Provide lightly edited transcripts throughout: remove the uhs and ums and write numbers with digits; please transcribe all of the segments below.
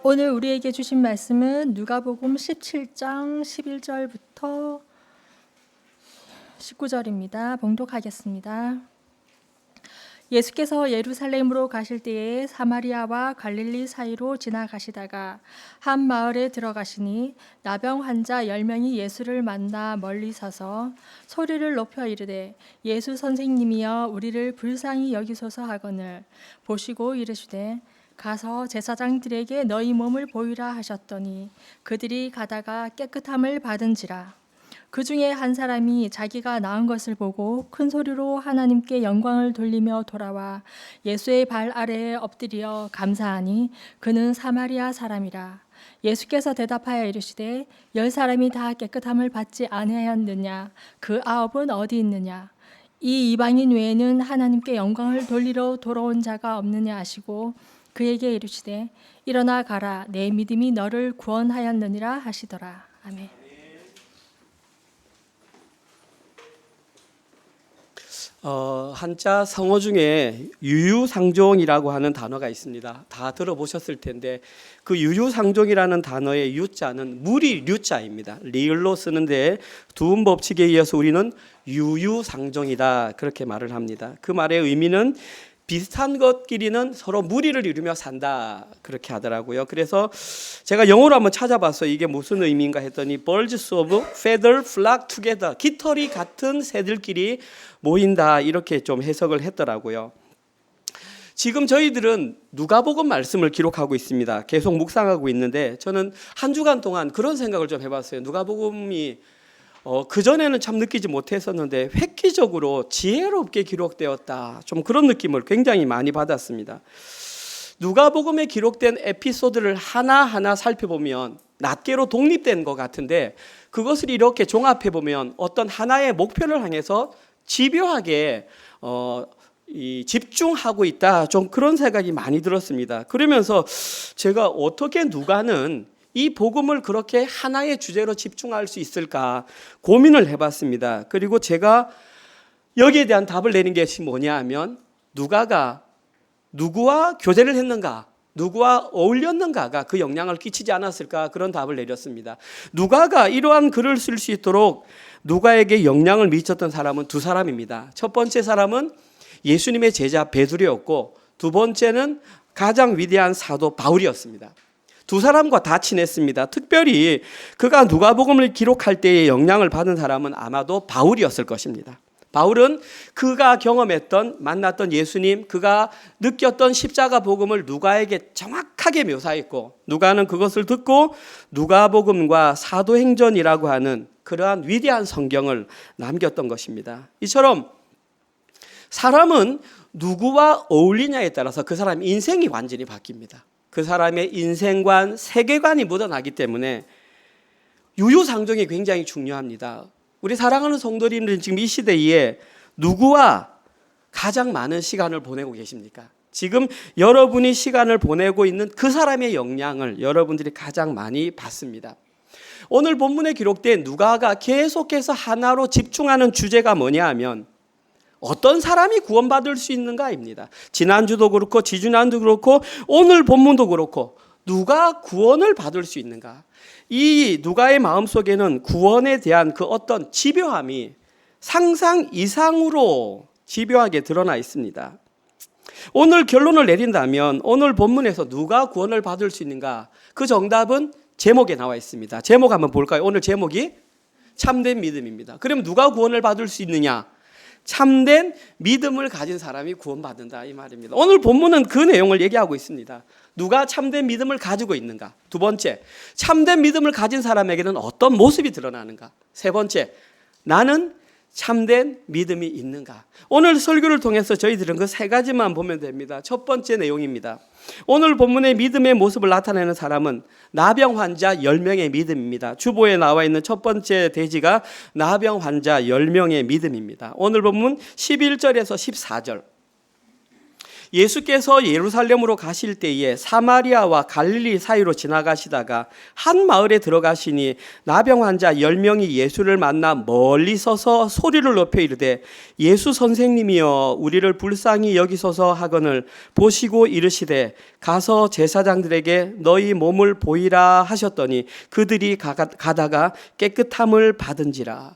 오늘 우리에게 주신 말씀은 누가복음 17장 11절부터 19절입니다. 봉독하겠습니다. 예수께서 예루살렘으로 가실 때에 사마리아와 갈릴리 사이로 지나가시다가 한 마을에 들어가시니 나병 환자 10명이 예수를 만나 멀리 서서 소리를 높여 이르되 예수 선생님이여 우리를 불쌍히 여기소서 하거늘 보시고 이르시되 가서 제사장들에게 너희 몸을 보이라 하셨더니 그들이 가다가 깨끗함을 받은지라. 그 중에 한 사람이 자기가 나은 것을 보고 큰 소리로 하나님께 영광을 돌리며 돌아와 예수의 발 아래에 엎드려 감사하니 그는 사마리아 사람이라. 예수께서 대답하여 이르시되 10사람이 다 깨끗함을 받지 아니하였느냐? 그 9은 어디 있느냐? 이 이방인 외에는 하나님께 영광을 돌리러 돌아온 자가 없느냐 하시고 그에게 이르시되 일어나 가라 내 믿음이 너를 구원하였느니라 하시더라. 아멘. 한자 성어 중에 유유상종이라고 하는 단어가 있습니다. 다 들어보셨을 텐데 그 유유상종이라는 단어의 유자는 무리 류자입니다. 리을로 쓰는데 두음 법칙에 의해서 우리는 유유상종이다 그렇게 말을 합니다. 그 말의 의미는 비슷한 것끼리는 서로 무리를 이루며 산다 그렇게 하더라고요. 그래서 제가 영어로 한번 찾아봤어요. 이게 무슨 의미인가 했더니 Birds of feather flock together, 깃털이 같은 새들끼리 모인다 이렇게 좀 해석을 했더라고요. 지금 저희들은 누가복음 말씀을 기록하고 있습니다. 계속 묵상하고 있는데 저는 한 주간 동안 그런 생각을 좀 해봤어요. 누가복음이 그전에는 참 느끼지 못했었는데 획기적으로 지혜롭게 기록되었다. 좀 그런 느낌을 굉장히 많이 받았습니다. 누가복음에 기록된 에피소드를 하나하나 살펴보면 낱개로 독립된 것 같은데 그것을 이렇게 종합해보면 어떤 하나의 목표를 향해서 집요하게 집중하고 있다. 좀 그런 생각이 많이 들었습니다. 그러면서 제가 어떻게 누가는 이 복음을 그렇게 하나의 주제로 집중할 수 있을까 고민을 해봤습니다. 그리고 제가 여기에 대한 답을 내는 것이 뭐냐 하면 누가가 누구와 교제를 했는가, 누구와 어울렸는가가 그 영향을 끼치지 않았을까 그런 답을 내렸습니다. 누가가 이러한 글을 쓸 수 있도록 누가에게 영향을 미쳤던 사람은 두 사람입니다. 첫 번째 사람은 예수님의 제자 베드로였고 두 번째는 가장 위대한 사도 바울이었습니다. 두 사람과 다 친했습니다. 특별히 그가 누가복음을 기록할 때에 영향을 받은 사람은 아마도 바울이었을 것입니다. 바울은 그가 경험했던 만났던 예수님, 그가 느꼈던 십자가 복음을 누가에게 정확하게 묘사했고 누가는 그것을 듣고 누가복음과 사도행전이라고 하는 그러한 위대한 성경을 남겼던 것입니다. 이처럼 사람은 누구와 어울리냐에 따라서 그 사람 인생이 완전히 바뀝니다. 그 사람의 인생관, 세계관이 묻어나기 때문에 유유상종이 굉장히 중요합니다. 우리 사랑하는 성도님들은 지금 이 시대에 누구와 가장 많은 시간을 보내고 계십니까? 지금 여러분이 시간을 보내고 있는 그 사람의 영향을 여러분들이 가장 많이 받습니다. 오늘 본문에 기록된 누가가 계속해서 하나로 집중하는 주제가 뭐냐 하면 어떤 사람이 구원받을 수 있는가입니다. 지난주도 그렇고 지지난주도 그렇고 오늘 본문도 그렇고 누가 구원을 받을 수 있는가. 이 누가의 마음속에는 구원에 대한 그 어떤 집요함이 상상 이상으로 집요하게 드러나 있습니다. 오늘 결론을 내린다면 오늘 본문에서 누가 구원을 받을 수 있는가. 그 정답은 제목에 나와 있습니다. 제목 한번 볼까요? 오늘 제목이 참된 믿음입니다. 그럼 누가 구원을 받을 수 있느냐? 참된 믿음을 가진 사람이 구원받는다 이 말입니다. 오늘 본문은 그 내용을 얘기하고 있습니다. 누가 참된 믿음을 가지고 있는가? 두 번째, 참된 믿음을 가진 사람에게는 어떤 모습이 드러나는가? 세 번째, 나는 참된 믿음이 있는가? 오늘 설교를 통해서 저희들은 그 세 가지만 보면 됩니다. 첫 번째 내용입니다. 오늘 본문의 믿음의 모습을 나타내는 사람은 나병 환자 10명의 믿음입니다. 주보에 나와 있는 첫 번째 대지가 나병 환자 10명의 믿음입니다. 오늘 본문 11절에서 14절. 예수께서 예루살렘으로 가실 때에 사마리아와 갈릴리 사이로 지나가시다가 한 마을에 들어가시니 나병 환자 10명이 예수를 만나 멀리 서서 소리를 높여 이르되 예수 선생님이여 우리를 불쌍히 여기소서 하거늘 보시고 이르시되 가서 제사장들에게 너희 몸을 보이라 하셨더니 그들이 가다가 깨끗함을 받은지라.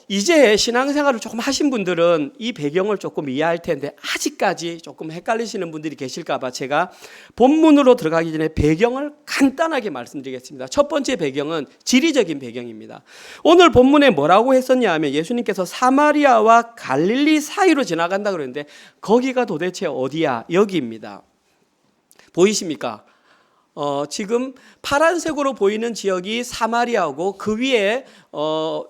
이제 신앙생활을 조금 하신 분들은 이 배경을 조금 이해할 텐데 아직까지 조금 헷갈리시는 분들이 계실까봐 제가 본문으로 들어가기 전에 배경을 간단하게 말씀드리겠습니다. 첫 번째 배경은 지리적인 배경입니다. 오늘 본문에 뭐라고 했었냐 하면 예수님께서 사마리아와 갈릴리 사이로 지나간다 그랬는데 거기가 도대체 어디야? 여기입니다. 보이십니까? 지금 파란색으로 보이는 지역이 사마리아고 그 위에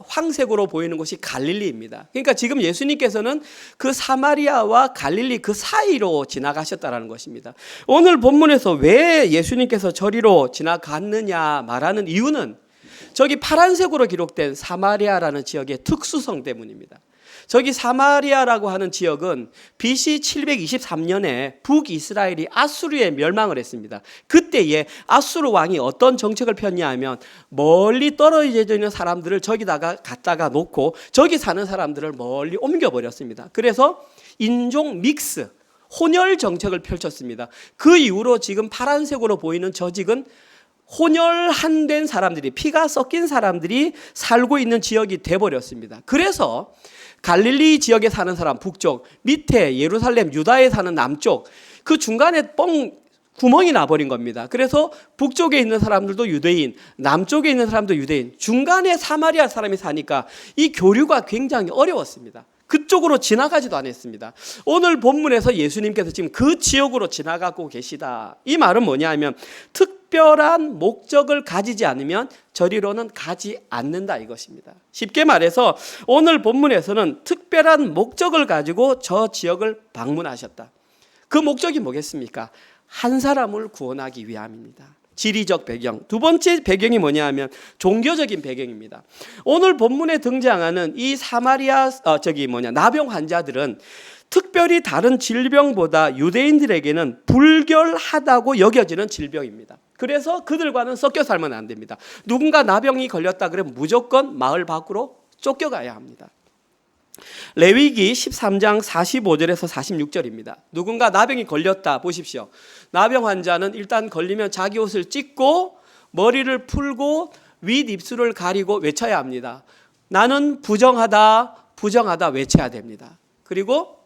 황색으로 보이는 곳이 갈릴리입니다. 그러니까 지금 예수님께서는 그 사마리아와 갈릴리 그 사이로 지나가셨다는 것입니다. 오늘 본문에서 왜 예수님께서 저리로 지나갔느냐 말하는 이유는 저기 파란색으로 기록된 사마리아라는 지역의 특수성 때문입니다. 저기 사마리아라고 하는 지역은 BC 723년에 북이스라엘이 아수르에 멸망을 했습니다. 그때에 아수르 왕이 어떤 정책을 폈냐 하면 멀리 떨어져 있는 사람들을 저기다가 갖다가 놓고 저기 사는 사람들을 멀리 옮겨버렸습니다. 그래서 인종 믹스, 혼혈 정책을 펼쳤습니다. 그 이후로 지금 파란색으로 보이는 저직은 혼혈한된 사람들이, 피가 섞인 사람들이 살고 있는 지역이 돼버렸습니다. 그래서 갈릴리 지역에 사는 사람 북쪽, 밑에 예루살렘 유다에 사는 남쪽, 그 중간에 구멍이 나버린 겁니다. 그래서 북쪽에 있는 사람들도 유대인, 남쪽에 있는 사람도 유대인, 중간에 사마리아 사람이 사니까 이 교류가 굉장히 어려웠습니다. 그쪽으로 지나가지도 않았습니다. 오늘 본문에서 예수님께서 지금 그 지역으로 지나가고 계시다. 이 말은 뭐냐 하면 특별한 목적을 가지지 않으면 저리로는 가지 않는다 이것입니다. 쉽게 말해서 오늘 본문에서는 특별한 목적을 가지고 저 지역을 방문하셨다. 그 목적이 뭐겠습니까? 한 사람을 구원하기 위함입니다. 지리적 배경. 두 번째 배경이 뭐냐 하면 종교적인 배경입니다. 오늘 본문에 등장하는 이 나병 환자들은 특별히 다른 질병보다 유대인들에게는 불결하다고 여겨지는 질병입니다. 그래서 그들과는 섞여 살면 안 됩니다. 누군가 나병이 걸렸다 그러면 무조건 마을 밖으로 쫓겨가야 합니다. 레위기 13장 45절에서 46절입니다. 누군가 나병이 걸렸다 보십시오. 나병 환자는 일단 걸리면 자기 옷을 찢고 머리를 풀고 윗입술을 가리고 외쳐야 합니다. 나는 부정하다, 부정하다 외쳐야 됩니다. 그리고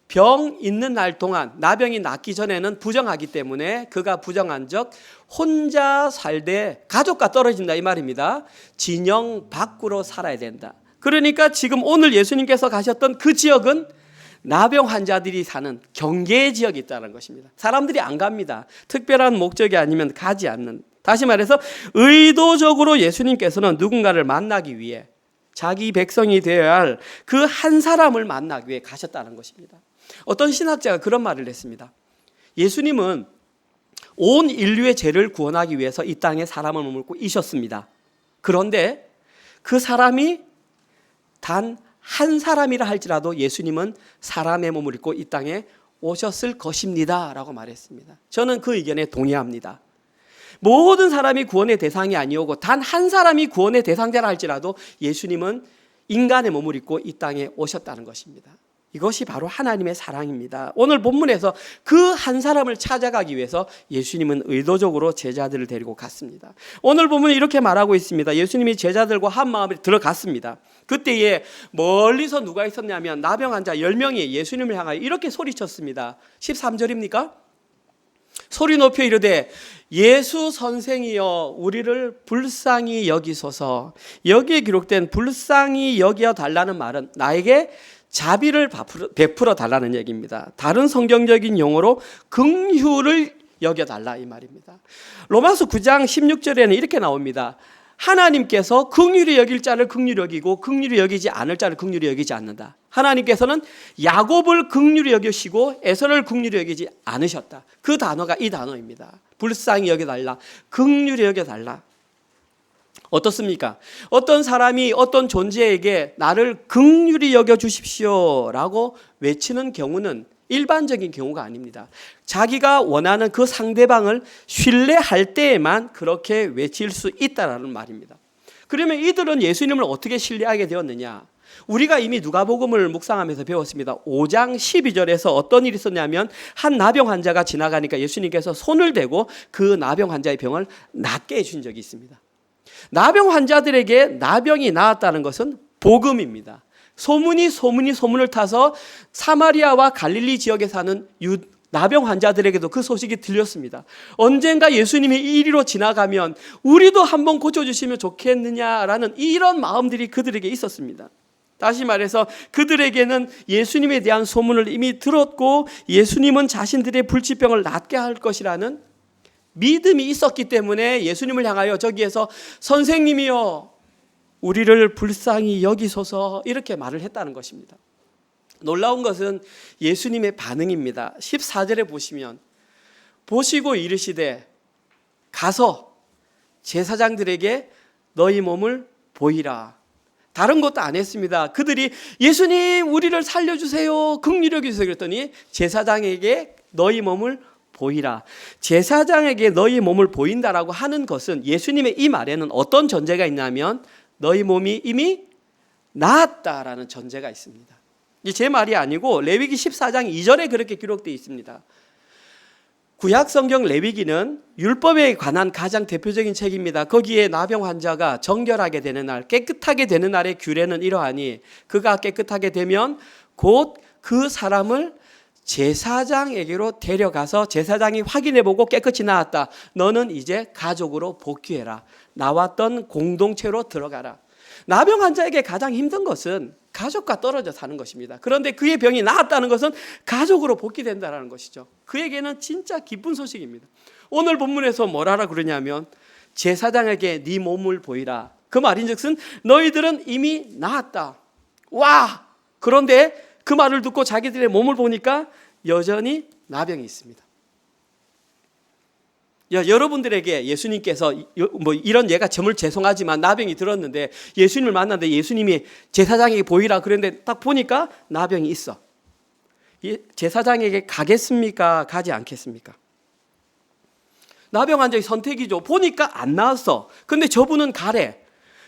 병 있는 날 동안, 나병이 낫기 전에는 부정하기 때문에 그가 부정한 적 혼자 살되 가족과 떨어진다 이 말입니다. 진영 밖으로 살아야 된다. 그러니까 지금 오늘 예수님께서 가셨던 그 지역은 나병 환자들이 사는 경계 지역이 있다는 것입니다. 사람들이 안 갑니다. 특별한 목적이 아니면 가지 않는. 다시 말해서 의도적으로 예수님께서는 누군가를 만나기 위해 자기 백성이 되어야 할 그 한 사람을 만나기 위해 가셨다는 것입니다. 어떤 신학자가 그런 말을 했습니다. 예수님은 온 인류의 죄를 구원하기 위해서 이 땅에 사람을 머물고 있었습니다. 그런데 그 사람이 단 한 사람이라 할지라도 예수님은 사람의 몸을 입고 이 땅에 오셨을 것입니다 라고 말했습니다. 저는 그 의견에 동의합니다. 모든 사람이 구원의 대상이 아니오고 단 한 사람이 구원의 대상자라 할지라도 예수님은 인간의 몸을 입고 이 땅에 오셨다는 것입니다. 이것이 바로 하나님의 사랑입니다. 오늘 본문에서 그 한 사람을 찾아가기 위해서 예수님은 의도적으로 제자들을 데리고 갔습니다. 오늘 본문에 이렇게 말하고 있습니다. 예수님이 제자들과 한 마음에 들어갔습니다. 그때에 멀리서 누가 있었냐면 나병 환자 10명이 예수님을 향하여 이렇게 소리쳤습니다. 13절입니까? 소리 높여 이르되 예수 선생이여 우리를 불쌍히 여기소서. 여기에 기록된 불쌍히 여겨 달라는 말은 나에게 자비를 베풀어 달라는 얘기입니다. 다른 성경적인 용어로 긍휼을 여겨달라 이 말입니다. 로마서 9장 16절에는 이렇게 나옵니다. 하나님께서 긍휼히 여길 자를 긍휼히 여기고 긍휼히 여기지 않을 자를 긍휼히 여기지 않는다. 하나님께서는 야곱을 긍휼히 여기시고 에서를 긍휼히 여기지 않으셨다. 그 단어가 이 단어입니다. 불쌍히 여겨달라, 긍휼히 여겨달라. 어떻습니까? 어떤 사람이 어떤 존재에게 나를 긍휼히 여겨 주십시오라고 외치는 경우는 일반적인 경우가 아닙니다. 자기가 원하는 그 상대방을 신뢰할 때에만 그렇게 외칠 수 있다라는 말입니다. 그러면 이들은 예수님을 어떻게 신뢰하게 되었느냐? 우리가 이미 누가복음을 묵상하면서 배웠습니다. 5장 12절에서 어떤 일이 있었냐면 한 나병 환자가 지나가니까 예수님께서 손을 대고 그 나병 환자의 병을 낫게 해준 적이 있습니다. 나병 환자들에게 나병이 나았다는 것은 복음입니다. 소문을 타서 사마리아와 갈릴리 지역에 사는 나병 환자들에게도 그 소식이 들렸습니다. 언젠가 예수님이 이리로 지나가면 우리도 한번 고쳐주시면 좋겠느냐라는 이런 마음들이 그들에게 있었습니다. 다시 말해서 그들에게는 예수님에 대한 소문을 이미 들었고 예수님은 자신들의 불치병을 낫게 할 것이라는 믿음이 있었기 때문에 예수님을 향하여 저기에서 선생님이여 우리를 불쌍히 여기소서 이렇게 말을 했다는 것입니다. 놀라운 것은 예수님의 반응입니다. 14절에 보시면 보시고 이르시되 가서 제사장들에게 너희 몸을 보이라. 다른 것도 안 했습니다. 그들이 예수님 우리를 살려주세요 긍휼히 여기소서 그랬더니 제사장에게 너희 몸을 보이라. 제사장에게 너희 몸을 보인다라고 하는 것은 예수님의 이 말에는 어떤 전제가 있냐면 너희 몸이 이미 나았다라는 전제가 있습니다. 이게 제 말이 아니고 레위기 14장 2절에 그렇게 기록되어 있습니다. 구약 성경 레위기는 율법에 관한 가장 대표적인 책입니다. 거기에 나병 환자가 정결하게 되는 날, 깨끗하게 되는 날의 규례는 이러하니 그가 깨끗하게 되면 곧 그 사람을 제사장에게로 데려가서 제사장이 확인해보고 깨끗이 나았다. 너는 이제 가족으로 복귀해라. 나왔던 공동체로 들어가라. 나병 환자에게 가장 힘든 것은 가족과 떨어져 사는 것입니다. 그런데 그의 병이 나았다는 것은 가족으로 복귀된다는 것이죠. 그에게는 진짜 기쁜 소식입니다. 오늘 본문에서 뭐라라 그러냐면 제사장에게 네 몸을 보이라. 그 말인즉슨 너희들은 이미 나았다. 와! 그런데 그 말을 듣고 자기들의 몸을 보니까 여전히 나병이 있습니다. 여러분들에게 예수님께서 이런 예가 정말 죄송하지만 나병이 들었는데 예수님을 만났는데 예수님이 제사장에게 보이라 그랬는데 딱 보니까 나병이 있어. 제사장에게 가겠습니까? 가지 않겠습니까? 나병 환자의 선택이죠. 보니까 안 나왔어. 근데 저분은 가래.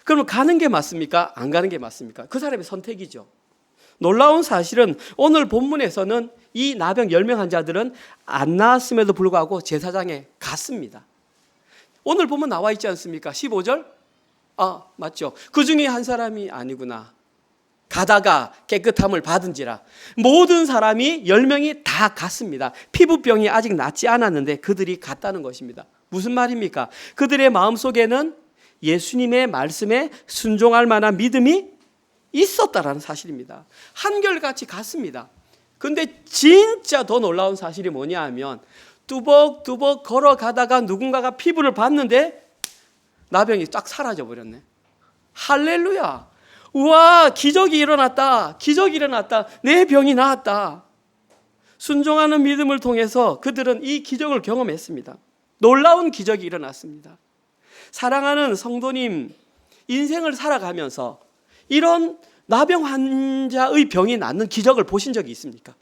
그러면 가는 게 맞습니까? 안 가는 게 맞습니까? 그 사람의 선택이죠. 놀라운 사실은 오늘 본문에서는 이 나병 10명 환자들은 안 나았음에도 불구하고 제사장에 갔습니다. 오늘 보면 나와 있지 않습니까? 15절? 맞죠. 그 중에 한 사람이 아니구나. 가다가 깨끗함을 받은지라. 모든 사람이 10명이 다 갔습니다. 피부병이 아직 낫지 않았는데 그들이 갔다는 것입니다. 무슨 말입니까? 그들의 마음속에는 예수님의 말씀에 순종할 만한 믿음이 있었다라는 사실입니다. 한결같이 갔습니다. 근데 진짜 더 놀라운 사실이 뭐냐 하면 뚜벅뚜벅 걸어가다가 누군가가 피부를 봤는데 나병이 쫙 사라져 버렸네. 할렐루야. 우와, 기적이 일어났다. 기적이 일어났다. 내 병이 나았다. 순종하는 믿음을 통해서 그들은 이 기적을 경험했습니다. 놀라운 기적이 일어났습니다. 사랑하는 성도님, 인생을 살아가면서 이런 나병 환자의 병이 낫는 기적을 보신 적이 있습니까?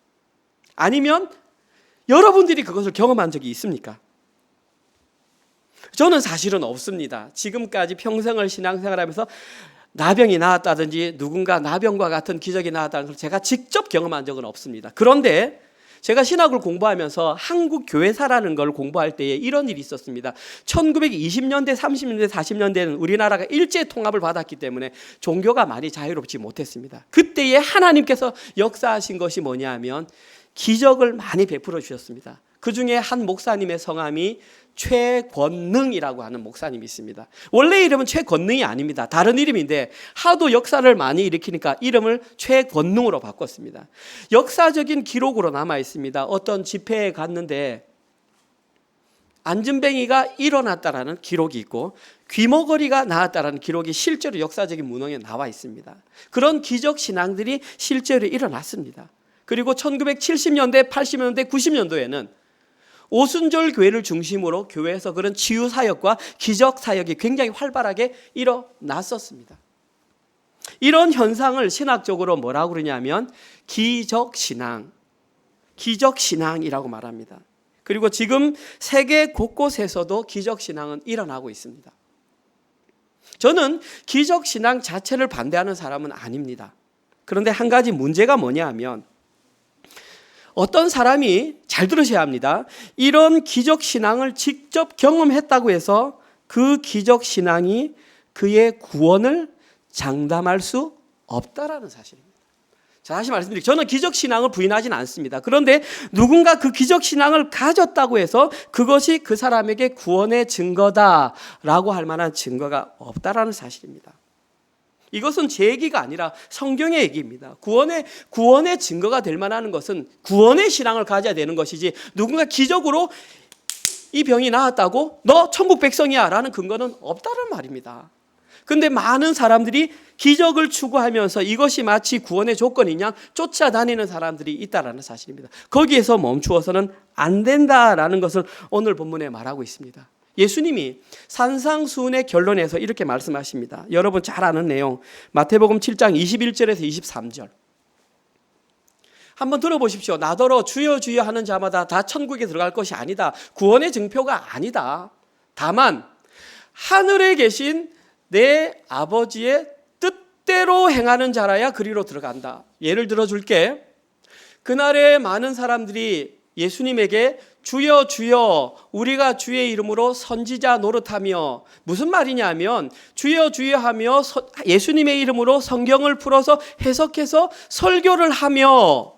아니면 여러분들이 그것을 경험한 적이 있습니까? 저는 사실은 없습니다. 지금까지 평생을 신앙생활하면서 나병이 나았다든지 누군가 나병과 같은 기적이 나았다는 걸 제가 직접 경험한 적은 없습니다. 그런데 제가 신학을 공부하면서 한국 교회사라는 걸 공부할 때에 이런 일이 있었습니다. 1920년대, 30년대, 40년대는 우리나라가 일제 통합을 받았기 때문에 종교가 많이 자유롭지 못했습니다. 그때에 하나님께서 역사하신 것이 뭐냐 하면 기적을 많이 베풀어 주셨습니다. 그 중에 한 목사님의 성함이 최권능이라고 하는 목사님이 있습니다. 원래 이름은 최권능이 아닙니다. 다른 이름인데 하도 역사를 많이 일으키니까 이름을 최권능으로 바꿨습니다. 역사적인 기록으로 남아 있습니다. 어떤 집회에 갔는데 안전뱅이가 일어났다라는 기록이 있고 귀머거리가 나았다라는 기록이 실제로 역사적인 문헌에 나와 있습니다. 그런 기적 신앙들이 실제로 일어났습니다. 그리고 1970년대, 80년대, 90년도에는 오순절 교회를 중심으로 교회에서 그런 치유 사역과 기적 사역이 굉장히 활발하게 일어났었습니다. 이런 현상을 신학적으로 뭐라고 그러냐면 기적신앙이라고 말합니다. 그리고 지금 세계 곳곳에서도 기적신앙은 일어나고 있습니다. 저는 기적신앙 자체를 반대하는 사람은 아닙니다. 그런데 한 가지 문제가 뭐냐 하면 어떤 사람이, 잘 들으셔야 합니다, 이런 기적신앙을 직접 경험했다고 해서 그 기적신앙이 그의 구원을 장담할 수 없다라는 사실입니다. 자, 다시 말씀드릴게요. 저는 기적신앙을 부인하지는 않습니다. 그런데 누군가 그 기적신앙을 가졌다고 해서 그것이 그 사람에게 구원의 증거다라고 할 만한 증거가 없다라는 사실입니다. 이것은 제 얘기가 아니라 성경의 얘기입니다. 구원의 증거가 될 만한 것은 구원의 신앙을 가져야 되는 것이지, 누군가 기적으로 이 병이 나았다고 너 천국 백성이야 라는 근거는 없다는 말입니다. 근데 많은 사람들이 기적을 추구하면서 이것이 마치 구원의 조건이냐 쫓아다니는 사람들이 있다는 사실입니다. 거기에서 멈추어서는 안 된다라는 것을 오늘 본문에 말하고 있습니다. 예수님이 산상수훈의 결론에서 이렇게 말씀하십니다. 여러분 잘 아는 내용, 마태복음 7장 21절에서 23절. 한번 들어보십시오. 나더러 주여 주여 하는 자마다 다 천국에 들어갈 것이 아니다. 구원의 증표가 아니다. 다만 하늘에 계신 내 아버지의 뜻대로 행하는 자라야 그리로 들어간다. 예를 들어 줄게. 그날에 많은 사람들이 예수님에게 주여 주여 우리가 주의 이름으로 선지자 노릇하며, 무슨 말이냐면 주여 주여 하며 예수님의 이름으로 성경을 풀어서 해석해서 설교를 하며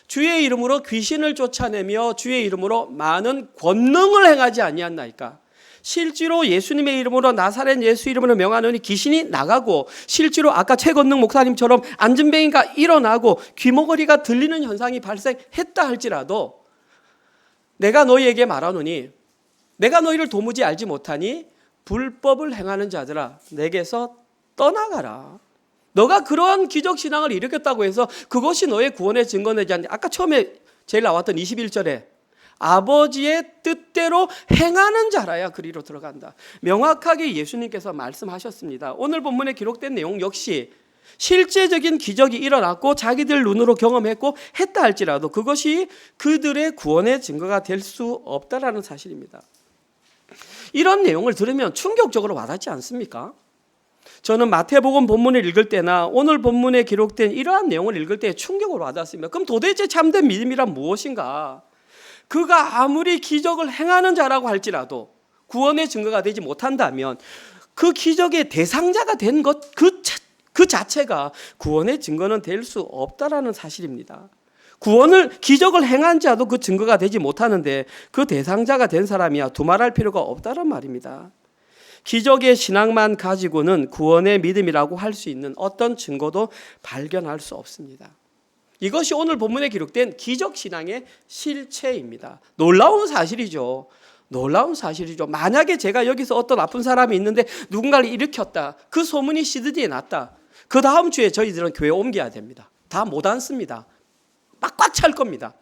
주의 이름으로 귀신을 쫓아내며 주의 이름으로 많은 권능을 행하지 아니하나이까. 실제로 예수님의 이름으로 나사렛 예수 이름으로 명하노니 귀신이 나가고, 실제로 아까 최건능 목사님처럼 안진뱅이가 일어나고 귀머거리가 들리는 현상이 발생했다 할지라도 내가 너희에게 말하노니 내가 너희를 도무지 알지 못하니 불법을 행하는 자들아 내게서 떠나가라. 너가 그러한 기적신앙을 일으켰다고 해서 그것이 너의 구원의 증거는 되지 않냐. 아까 처음에 제일 나왔던 21절에 아버지의 뜻대로 행하는 자라야 그리로 들어간다. 명확하게 예수님께서 말씀하셨습니다. 오늘 본문에 기록된 내용 역시 실제적인 기적이 일어났고 자기들 눈으로 경험했고 했다 할지라도 그것이 그들의 구원의 증거가 될 수 없다라는 사실입니다. 이런 내용을 들으면 충격적으로 와닿지 않습니까? 저는 마태복음 본문을 읽을 때나 오늘 본문에 기록된 이러한 내용을 읽을 때 충격으로 와닿습니다. 그럼 도대체 참된 믿음이란 무엇인가? 그가 아무리 기적을 행하는 자라고 할지라도 구원의 증거가 되지 못한다면 그 기적의 대상자가 된 것 그 자체가 구원의 증거는 될 수 없다라는 사실입니다. 기적을 행한 자도 그 증거가 되지 못하는데 그 대상자가 된 사람이야 두말할 필요가 없다는 말입니다. 기적의 신앙만 가지고는 구원의 믿음이라고 할 수 있는 어떤 증거도 발견할 수 없습니다. 이것이 오늘 본문에 기록된 기적신앙의 실체입니다. 놀라운 사실이죠. 만약에 제가 여기서 어떤 아픈 사람이 있는데 누군가를 일으켰다. 그 소문이 시드니에 났다. 그 다음 주에 저희들은 교회 옮겨야 됩니다. 다 못 앉습니다. 꽉 찰 겁니다.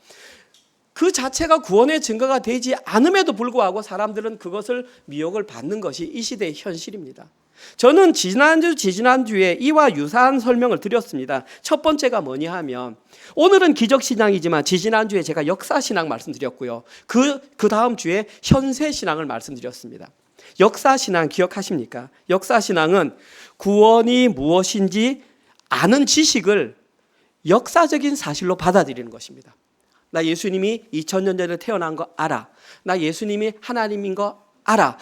그 자체가 구원의 증거가 되지 않음에도 불구하고 사람들은 그것을 미혹을 받는 것이 이 시대의 현실입니다. 저는 지지난주에 이와 유사한 설명을 드렸습니다. 첫 번째가 뭐냐 하면 오늘은 기적신앙이지만 지지난주에 제가 역사신앙 말씀드렸고요. 그 다음 주에 현세신앙을 말씀드렸습니다. 역사신앙 기억하십니까? 역사신앙은 구원이 무엇인지 아는 지식을 역사적인 사실로 받아들이는 것입니다. 나 예수님이 2000년 전에 태어난 거 알아. 나 예수님이 하나님인 거 알아.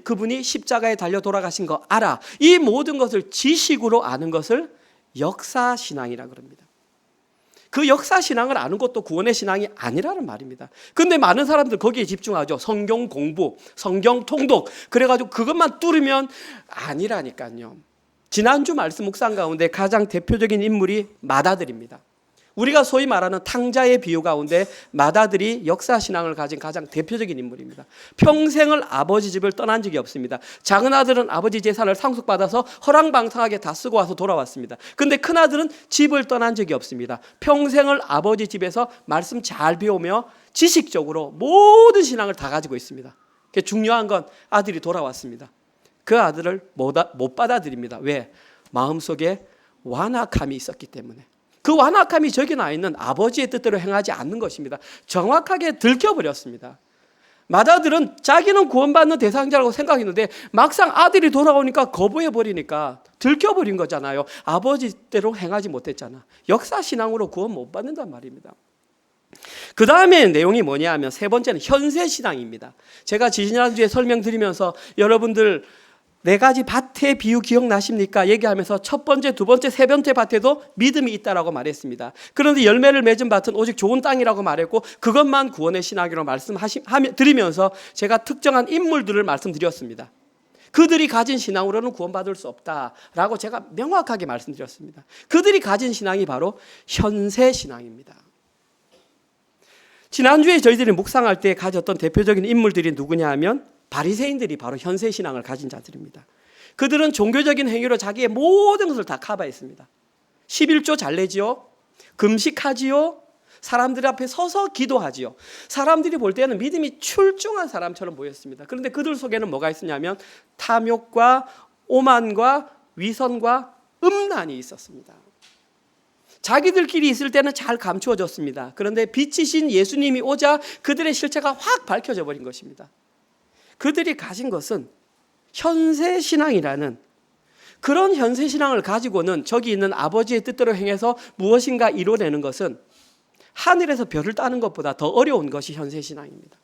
그분이 십자가에 달려 돌아가신 거 알아. 이 모든 것을 지식으로 아는 것을 역사신앙이라고 합니다. 그 역사신앙을 아는 것도 구원의 신앙이 아니라는 말입니다. 그런데 많은 사람들 거기에 집중하죠. 성경 공부, 성경 통독. 그래가지고 그것만 뚫으면 아니라니까요. 지난주 말씀 묵상 가운데 가장 대표적인 인물이 마다들입니다. 우리가 소위 말하는 탕자의 비유 가운데 맏아들이 역사신앙을 가진 가장 대표적인 인물입니다. 평생을 아버지 집을 떠난 적이 없습니다. 작은 아들은 아버지 재산을 상속받아서 허랑방탕하게 다 쓰고 와서 돌아왔습니다. 그런데 큰아들은 집을 떠난 적이 없습니다. 평생을 아버지 집에서 말씀 잘 배우며 지식적으로 모든 신앙을 다 가지고 있습니다. 중요한 건 아들이 돌아왔습니다. 그 아들을 못 받아들입니다. 왜? 마음속에 완악함이 있었기 때문에. 그 완악함이 저기 나 있는 아버지의 뜻대로 행하지 않는 것입니다. 정확하게 들켜버렸습니다. 맏아들은 자기는 구원받는 대상자라고 생각했는데 막상 아들이 돌아오니까 거부해버리니까 들켜버린 거잖아요. 아버지대로 행하지 못했잖아. 역사신앙으로 구원 못 받는단 말입니다. 그 다음에 내용이 뭐냐 하면 세 번째는 현세신앙입니다. 제가 지지난주에 설명드리면서 여러분들 4가지 밭의 비유 기억나십니까? 얘기하면서 첫 번째, 두 번째, 세 번째 밭에도 믿음이 있다라고 말했습니다. 그런데 열매를 맺은 밭은 오직 좋은 땅이라고 말했고 그것만 구원의 신학이라고 드리면서 제가 특정한 인물들을 말씀드렸습니다. 그들이 가진 신앙으로는 구원받을 수 없다라고 제가 명확하게 말씀드렸습니다. 그들이 가진 신앙이 바로 현세신앙입니다. 지난주에 저희들이 묵상할 때 가졌던 대표적인 인물들이 누구냐 하면 바리새인들이 바로 현세신앙을 가진 자들입니다. 그들은 종교적인 행위로 자기의 모든 것을 다 커버했습니다. 11조 잘 내지요, 금식하지요, 사람들 앞에 서서 기도하지요. 사람들이 볼 때는 믿음이 출중한 사람처럼 보였습니다. 그런데 그들 속에는 뭐가 있었냐면 탐욕과 오만과 위선과 음란이 있었습니다. 자기들끼리 있을 때는 잘 감추어졌습니다. 그런데 빛이신 예수님이 오자 그들의 실체가 확 밝혀져 버린 것입니다. 그들이 가진 것은 현세신앙이라는 그런 현세신앙을 가지고는 저기 있는 아버지의 뜻대로 행해서 무엇인가 이뤄내는 것은 하늘에서 별을 따는 것보다 더 어려운 것이 현세신앙입니다.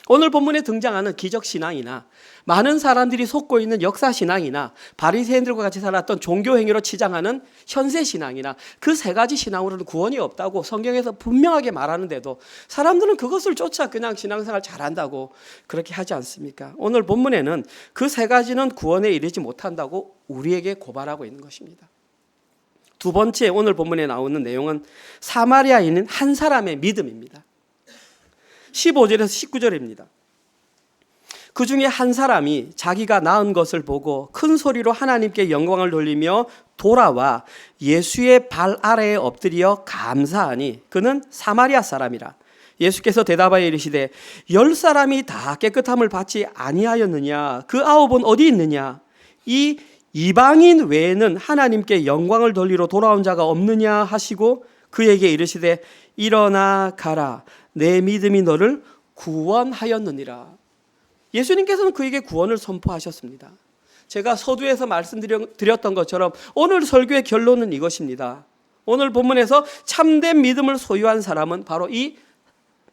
오늘 본문에 등장하는 기적신앙이나 많은 사람들이 속고 있는 역사신앙이나 바리새인들과 같이 살았던 종교행위로 치장하는 현세신앙이나 그 3가지 신앙으로는 구원이 없다고 성경에서 분명하게 말하는데도 사람들은 그것을 쫓아 그냥 신앙생활 잘한다고 그렇게 하지 않습니까? 오늘 본문에는 그 3가지는 구원에 이르지 못한다고 우리에게 고발하고 있는 것입니다. 두 번째 오늘 본문에 나오는 내용은 사마리아인인 한 사람의 믿음입니다. 15절에서 19절입니다. 그 중에 한 사람이 자기가 낳은 것을 보고 큰 소리로 하나님께 영광을 돌리며 돌아와 예수의 발 아래에 엎드려 감사하니 그는 사마리아 사람이라. 예수께서 대답하여 이르시되 10사람이 다 깨끗함을 받지 아니하였느냐? 그 9은 어디 있느냐? 이 이방인 외에는 하나님께 영광을 돌리러 돌아온 자가 없느냐 하시고 그에게 이르시되 일어나 가라. 내 믿음이 너를 구원하였느니라. 예수님께서는 그에게 구원을 선포하셨습니다. 제가 서두에서 말씀드렸던 것처럼 오늘 설교의 결론은 이것입니다. 오늘 본문에서 참된 믿음을 소유한 사람은 바로 이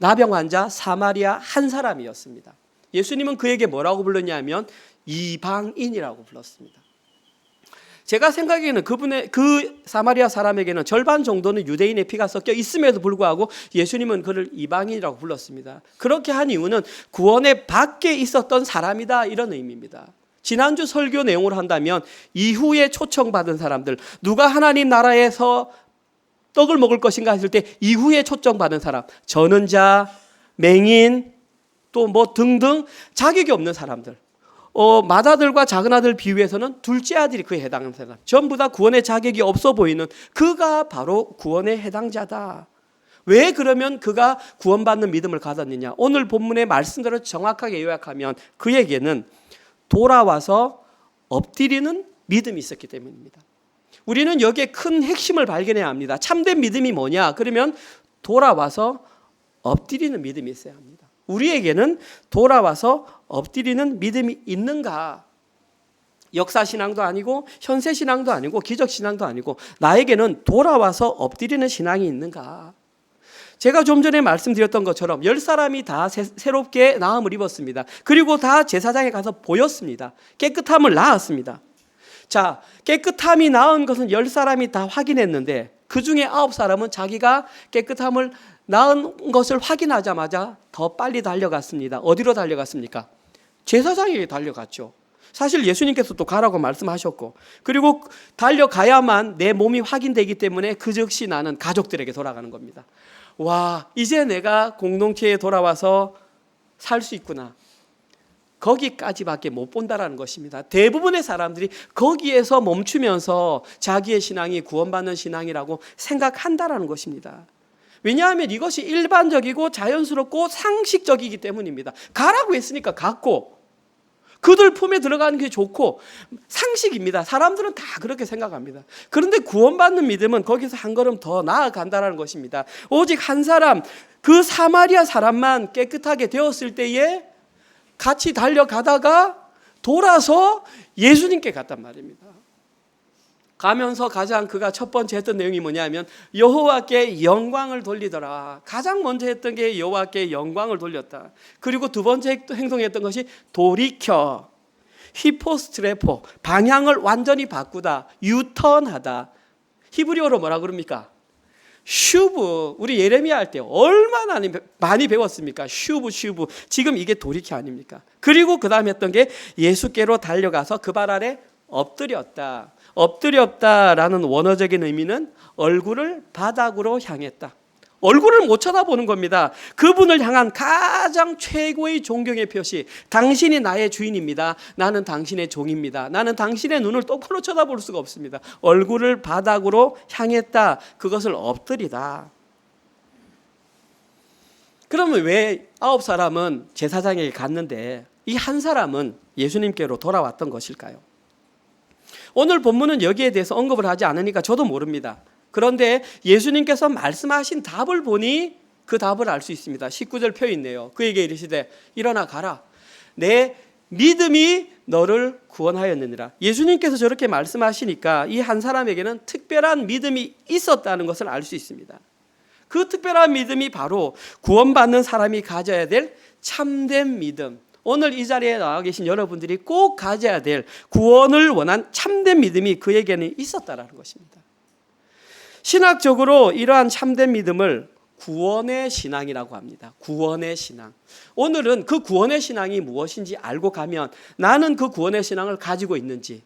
나병 환자 사마리아 한 사람이었습니다. 예수님은 그에게 뭐라고 불렀냐면 이방인이라고 불렀습니다. 제가 생각에는 그 사마리아 사람에게는 절반 정도는 유대인의 피가 섞여 있음에도 불구하고 예수님은 그를 이방인이라고 불렀습니다. 그렇게 한 이유는 구원의 밖에 있었던 사람이다 이런 의미입니다. 지난주 설교 내용으로 한다면 이후에 초청받은 사람들, 누가 하나님 나라에서 떡을 먹을 것인가 했을 때 이후에 초청받은 사람, 전은자, 맹인, 또 뭐 등등 자격이 없는 사람들, 맏아들과 작은아들 비유에서는 둘째 아들이 그에 해당하는 사람, 전부 다 구원의 자격이 없어 보이는 그가 바로 구원에 해당자다. 왜 그러면 그가 구원받는 믿음을 가졌느냐? 오늘 본문의 말씀대로 정확하게 요약하면 그에게는 돌아와서 엎드리는 믿음이 있었기 때문입니다. 우리는 여기에 큰 핵심을 발견해야 합니다. 참된 믿음이 뭐냐? 그러면 돌아와서 엎드리는 믿음이 있어야 합니다. 우리에게는 돌아와서 엎드리는 믿음이 있는가? 역사신앙도 아니고 현세신앙도 아니고 기적신앙도 아니고 나에게는 돌아와서 엎드리는 신앙이 있는가? 제가 좀 전에 말씀드렸던 것처럼 10사람이 다 새롭게 나음을 입었습니다. 그리고 다 제사장에 가서 보였습니다. 깨끗함을 낳았습니다. 자, 깨끗함이 나은 것은 10사람이 다 확인했는데 그 중에 9사람은 자기가 깨끗함을 낳은 것을 확인하자마자 더 빨리 달려갔습니다. 어디로 달려갔습니까? 제사장에게 달려갔죠. 사실 예수님께서 또 가라고 말씀하셨고, 그리고 달려가야만 내 몸이 확인되기 때문에 그 즉시 나는 가족들에게 돌아가는 겁니다. 와, 이제 내가 공동체에 돌아와서 살 수 있구나. 거기까지밖에 못 본다라는 것입니다. 대부분의 사람들이 거기에서 멈추면서 자기의 신앙이 구원받는 신앙이라고 생각한다라는 것입니다. 왜냐하면 이것이 일반적이고 자연스럽고 상식적이기 때문입니다. 가라고 했으니까 갔고, 그들 품에 들어가는 게 좋고 상식입니다. 사람들은 다 그렇게 생각합니다. 그런데 구원받는 믿음은 거기서 한 걸음 더 나아간다는 것입니다. 오직 한 사람, 그 사마리아 사람만 깨끗하게 되었을 때에 같이 달려가다가 돌아서 예수님께 갔단 말입니다. 가면서 가장 그가 첫 번째 했던 내용이 뭐냐면 여호와께 영광을 돌리더라. 가장 먼저 했던 게 여호와께 영광을 돌렸다. 그리고 두 번째 행동했던 것이 돌이켜, 히포스트레포, 방향을 완전히 바꾸다, 유턴하다. 히브리어로 뭐라 그럽니까? 슈브. 우리 예레미야 할 때 얼마나 많이 배웠습니까? 슈브. 지금 이게 돌이켜 아닙니까? 그리고 그 다음에 했던 게 예수께로 달려가서 그 발 아래 엎드렸다. 엎드렸다라는 원어적인 의미는 얼굴을 바닥으로 향했다. 얼굴을 못 쳐다보는 겁니다. 그분을 향한 가장 최고의 존경의 표시. 당신이 나의 주인입니다. 나는 당신의 종입니다. 나는 당신의 눈을 똑바로 쳐다볼 수가 없습니다. 얼굴을 바닥으로 향했다. 그것을 엎드리다. 그러면 왜 9사람은 제사장에게 갔는데 이 한 사람은 예수님께로 돌아왔던 것일까요? 오늘 본문은 여기에 대해서 언급을 하지 않으니까 저도 모릅니다. 그런데 예수님께서 말씀하신 답을 보니 그 답을 알 수 있습니다. 19절 펴 있네요. 그에게 이르시되 일어나 가라. 내 믿음이 너를 구원하였느니라. 예수님께서 저렇게 말씀하시니까 이 한 사람에게는 특별한 믿음이 있었다는 것을 알 수 있습니다. 그 특별한 믿음이 바로 구원받는 사람이 가져야 될 참된 믿음. 오늘 이 자리에 나와 계신 여러분들이 꼭 가져야 될 구원을 원한 참된 믿음이 그에게는 있었다라는 것입니다. 신학적으로 이러한 참된 믿음을 구원의 신앙이라고 합니다. 구원의 신앙. 오늘은 그 구원의 신앙이 무엇인지 알고 가면 나는 그 구원의 신앙을 가지고 있는지,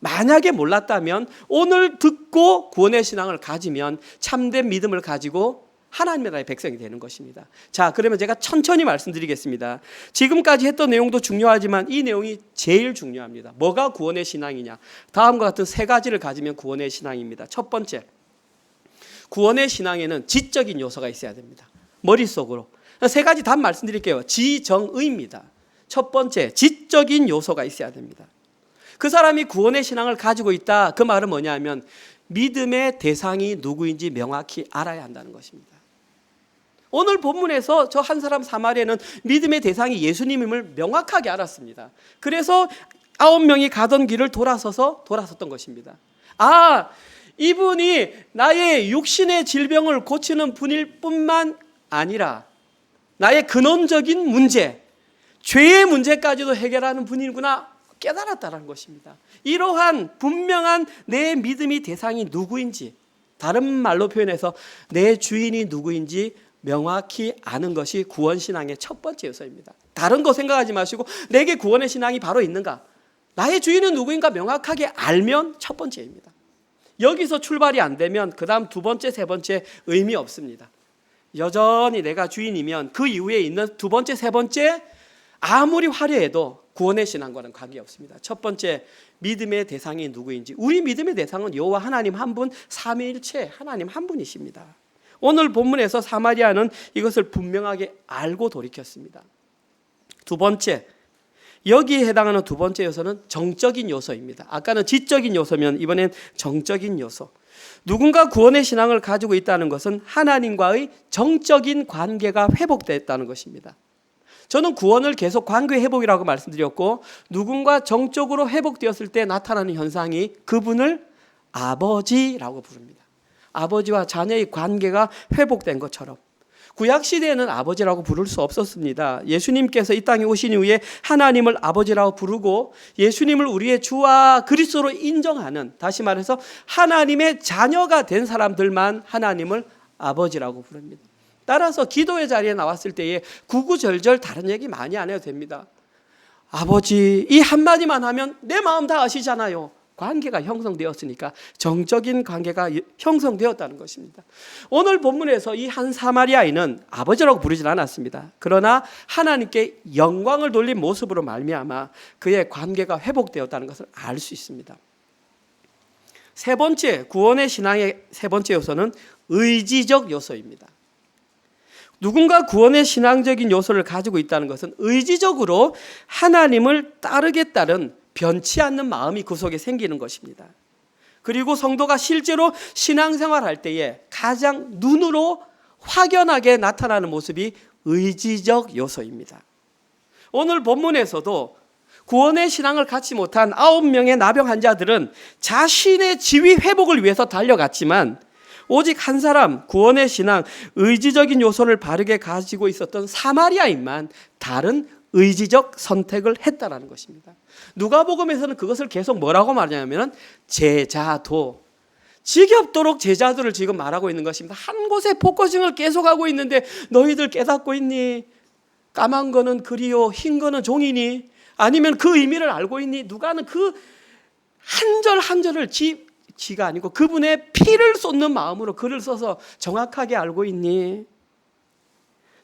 만약에 몰랐다면 오늘 듣고 구원의 신앙을 가지면 참된 믿음을 가지고 하나님의 나라의 백성이 되는 것입니다. 자, 그러면 제가 천천히 말씀드리겠습니다. 지금까지 했던 내용도 중요하지만 이 내용이 제일 중요합니다. 뭐가 구원의 신앙이냐? 다음과 같은 세 가지를 가지면 구원의 신앙입니다. 첫 번째, 구원의 신앙에는 지적인 요소가 있어야 됩니다. 머릿속으로. 세 가지 답 말씀드릴게요. 지정의입니다. 첫 번째, 지적인 요소가 있어야 됩니다. 그 사람이 구원의 신앙을 가지고 있다. 그 말은 뭐냐면 믿음의 대상이 누구인지 명확히 알아야 한다는 것입니다. 오늘 본문에서 저 한 사람 사마리아는 믿음의 대상이 예수님임을 명확하게 알았습니다. 그래서 9명이 가던 길을 돌아섰던 것입니다. 아, 이분이 나의 육신의 질병을 고치는 분일 뿐만 아니라 나의 근원적인 문제, 죄의 문제까지도 해결하는 분이구나 깨달았다는 것입니다. 이러한 분명한 내 믿음의 대상이 누구인지, 다른 말로 표현해서 내 주인이 누구인지 명확히 아는 것이 구원신앙의 첫 번째 요소입니다. 다른 거 생각하지 마시고 내게 구원의 신앙이 바로 있는가, 나의 주인은 누구인가 명확하게 알면 첫 번째입니다. 여기서 출발이 안 되면 그 다음 두 번째, 세 번째 의미 없습니다. 여전히 내가 주인이면 그 이후에 있는 두 번째, 세 번째 아무리 화려해도 구원의 신앙과는 관계없습니다. 첫 번째, 믿음의 대상이 누구인지. 우리 믿음의 대상은 여호와 하나님 한 분, 삼위일체 하나님 한 분이십니다. 오늘 본문에서 사마리아는 이것을 분명하게 알고 돌이켰습니다. 두 번째, 여기에 해당하는 두 번째 요소는 정적인 요소입니다. 아까는 지적인 요소면 이번엔 정적인 요소. 누군가 구원의 신앙을 가지고 있다는 것은 하나님과의 정적인 관계가 회복됐다는 것입니다. 저는 구원을 계속 관계 회복이라고 말씀드렸고, 누군가 정적으로 회복되었을 때 나타나는 현상이 그분을 아버지라고 부릅니다. 아버지와 자녀의 관계가 회복된 것처럼 구약시대에는 아버지라고 부를 수 없었습니다. 예수님께서 이 땅에 오신 이후에 하나님을 아버지라고 부르고 예수님을 우리의 주와 그리스도로 인정하는, 다시 말해서 하나님의 자녀가 된 사람들만 하나님을 아버지라고 부릅니다. 따라서 기도의 자리에 나왔을 때에 구구절절 다른 얘기 많이 안 해도 됩니다. 아버지 이 한마디만 하면 내 마음 다 아시잖아요. 관계가 형성되었으니까 정적인 관계가 형성되었다는 것입니다. 오늘 본문에서 이 한 사마리아인은 아버지라고 부르진 않았습니다. 그러나 하나님께 영광을 돌린 모습으로 말미암아 그의 관계가 회복되었다는 것을 알 수 있습니다. 세 번째, 구원의 신앙의 세 번째 요소는 의지적 요소입니다. 누군가 구원의 신앙적인 요소를 가지고 있다는 것은 의지적으로 하나님을 따르겠다는 변치 않는 마음이 그 속에 생기는 것입니다. 그리고 성도가 실제로 신앙생활할 때에 가장 눈으로 확연하게 나타나는 모습이 의지적 요소입니다. 오늘 본문에서도 구원의 신앙을 갖지 못한 9명의 나병 환자들은 자신의 지위 회복을 위해서 달려갔지만 오직 한 사람, 구원의 신앙, 의지적인 요소를 바르게 가지고 있었던 사마리아인만 다른 의지적 선택을 했다라는 것입니다. 누가복음에서는 그것을 계속 뭐라고 말하냐면 제자도, 지겹도록 제자들을 지금 말하고 있는 것입니다. 한 곳에 포커싱을 계속하고 있는데 너희들 깨닫고 있니? 까만 거는 글이요 흰 거는 종이니? 아니면 그 의미를 알고 있니? 누가는 그 한 절 한 절을 지가 아니고 그분의 피를 쏟는 마음으로 글을 써서 정확하게 알고 있니?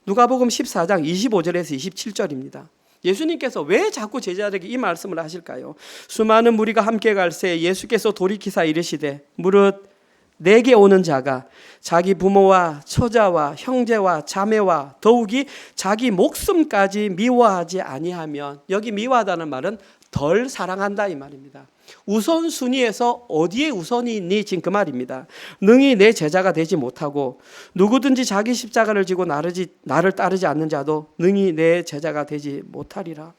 누가복음 14장 25절에서 27절입니다. 예수님께서 왜 자꾸 제자들에게 이 말씀을 하실까요? 수많은 무리가 함께 갈새 예수께서 돌이키사 이르시되 무릇 내게 오는 자가 자기 부모와 처자와 형제와 자매와 더욱이 자기 목숨까지 미워하지 아니하면, 여기 미워하다는 말은 덜 사랑한다 이 말입니다. 우선순위에서 어디에 우선이 있니? 지금 그 말입니다. 능히 내 제자가 되지 못하고 누구든지 자기 십자가를 지고 나를 따르지 않는 자도 능히 내 제자가 되지 못하리라.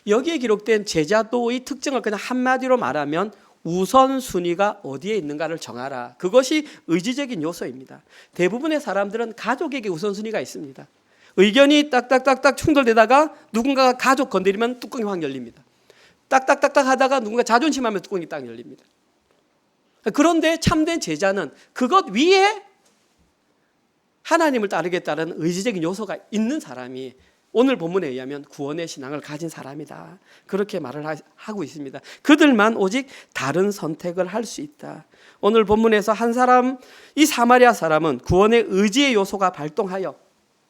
여기에 기록된 제자도의 특징을 그냥 한마디로 말하면 우선순위가 어디에 있는가를 정하라. 그것이 의지적인 요소입니다. 대부분의 사람들은 가족에게 우선순위가 있습니다. 의견이 딱딱딱딱 충돌되다가 누군가가 가족 건드리면 뚜껑이 확 열립니다. 딱딱딱딱 하다가 누군가 자존심하면 뚜껑이 딱 열립니다. 그런데 참된 제자는 그것 위에 하나님을 따르겠다는 의지적인 요소가 있는 사람이 오늘 본문에 의하면 구원의 신앙을 가진 사람이다. 그렇게 말을 하고 있습니다. 그들만 오직 다른 선택을 할 수 있다. 오늘 본문에서 한 사람, 이 사마리아 사람은 구원의 의지의 요소가 발동하여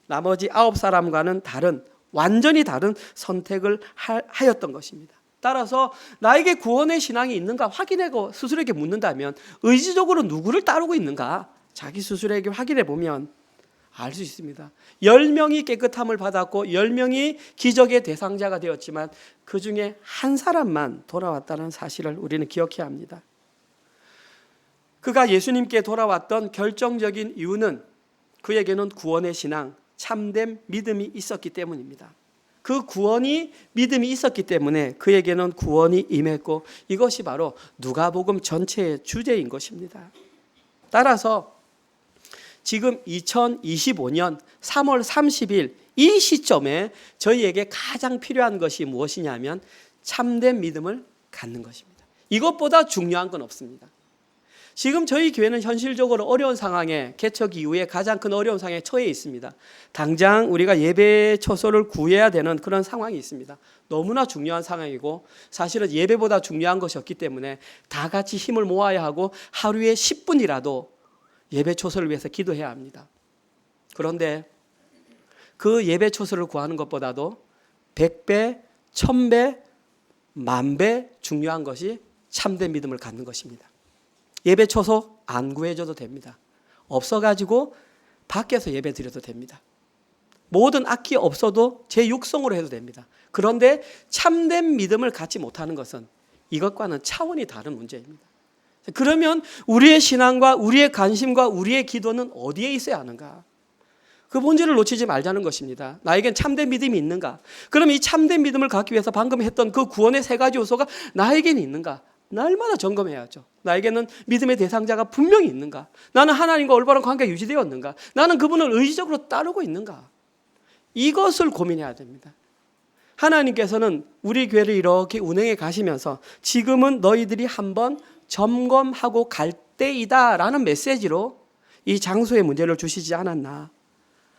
나머지 9사람과는 다른, 완전히 다른 선택을 하였던 것입니다. 따라서 나에게 구원의 신앙이 있는가 확인하고 스스로에게 묻는다면 의지적으로 누구를 따르고 있는가 자기 스스로에게 확인해 보면 알 수 있습니다. 10명이 깨끗함을 받았고 10명이 기적의 대상자가 되었지만 그 중에 한 사람만 돌아왔다는 사실을 우리는 기억해야 합니다. 그가 예수님께 돌아왔던 결정적인 이유는 그에게는 구원의 신앙, 참된 믿음이 있었기 때문입니다. 그 구원이 믿음이 있었기 때문에 그에게는 구원이 임했고 이것이 바로 누가복음 전체의 주제인 것입니다. 따라서 지금 2025년 3월 30일 이 시점에 저희에게 가장 필요한 것이 무엇이냐면 참된 믿음을 갖는 것입니다. 이것보다 중요한 건 없습니다. 지금 저희 교회는 현실적으로 어려운 상황에, 개척 이후에 가장 큰 어려운 상황에 처해 있습니다. 당장 우리가 예배 처소를 구해야 되는 그런 상황이 있습니다. 너무나 중요한 상황이고 사실은 예배보다 중요한 것이 없기 때문에 다 같이 힘을 모아야 하고 하루에 10분이라도 예배 처소를 위해서 기도해야 합니다. 그런데 그 예배 처소를 구하는 것보다도 100배, 1000배, 10,000배 중요한 것이 참된 믿음을 갖는 것입니다. 예배 처소 안 구해줘도 됩니다. 없어가지고 밖에서 예배 드려도 됩니다. 모든 악기 없어도 제 육성으로 해도 됩니다. 그런데 참된 믿음을 갖지 못하는 것은 이것과는 차원이 다른 문제입니다. 그러면 우리의 신앙과 우리의 관심과 우리의 기도는 어디에 있어야 하는가? 그 본질을 놓치지 말자는 것입니다. 나에겐 참된 믿음이 있는가? 그럼 이 참된 믿음을 갖기 위해서 방금 했던 그 구원의 3가지 요소가 나에겐 있는가? 날마다 점검해야죠. 나에게는 믿음의 대상자가 분명히 있는가? 나는 하나님과 올바른 관계가 유지되었는가? 나는 그분을 의지적으로 따르고 있는가? 이것을 고민해야 됩니다. 하나님께서는 우리 교회를 이렇게 운행해 가시면서 지금은 너희들이 한번 점검하고 갈 때이다 라는 메시지로 이 장소의 문제를 주시지 않았나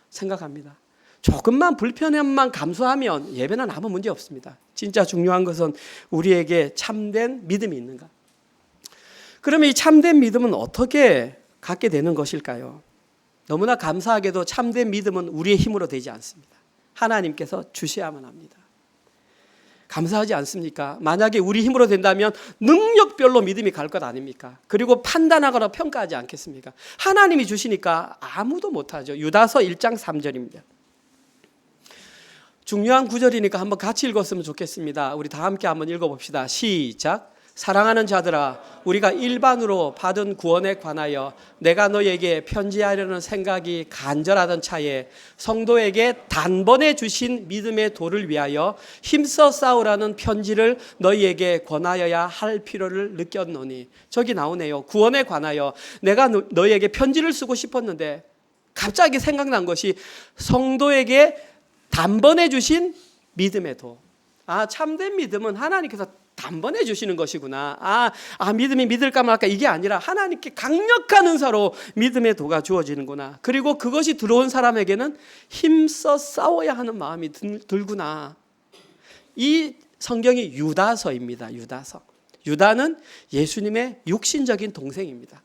생각합니다. 조금만 불편함만 감수하면 예배는 아무 문제 없습니다. 진짜 중요한 것은 우리에게 참된 믿음이 있는가. 그러면 이 참된 믿음은 어떻게 갖게 되는 것일까요? 너무나 감사하게도 참된 믿음은 우리의 힘으로 되지 않습니다. 하나님께서 주셔야만 합니다. 감사하지 않습니까? 만약에 우리 힘으로 된다면 능력별로 믿음이 갈 것 아닙니까? 그리고 판단하거나 평가하지 않겠습니까? 하나님이 주시니까 아무도 못하죠. 유다서 1장 3절입니다. 중요한 구절이니까 한번 같이 읽었으면 좋겠습니다. 우리 다 함께 한번 읽어봅시다. 시작. 사랑하는 자들아, 우리가 일반으로 받은 구원에 관하여 내가 너에게 편지하려는 생각이 간절하던 차에 성도에게 단번에 주신 믿음의 도를 위하여 힘써 싸우라는 편지를 너희에게 권하여야 할 필요를 느꼈노니. 저기 나오네요. 구원에 관하여 내가 너희에게 편지를 쓰고 싶었는데 갑자기 생각난 것이 성도에게 단번에 주신 믿음의 도. 참된 믿음은 하나님께서 단번에 주시는 것이구나. 믿음이 믿을까 말까 이게 아니라 하나님께 강력한 은사로 믿음의 도가 주어지는구나. 그리고 그것이 들어온 사람에게는 힘써 싸워야 하는 마음이 들구나. 이 성경이 유다서입니다. 유다서. 유다는 예수님의 육신적인 동생입니다.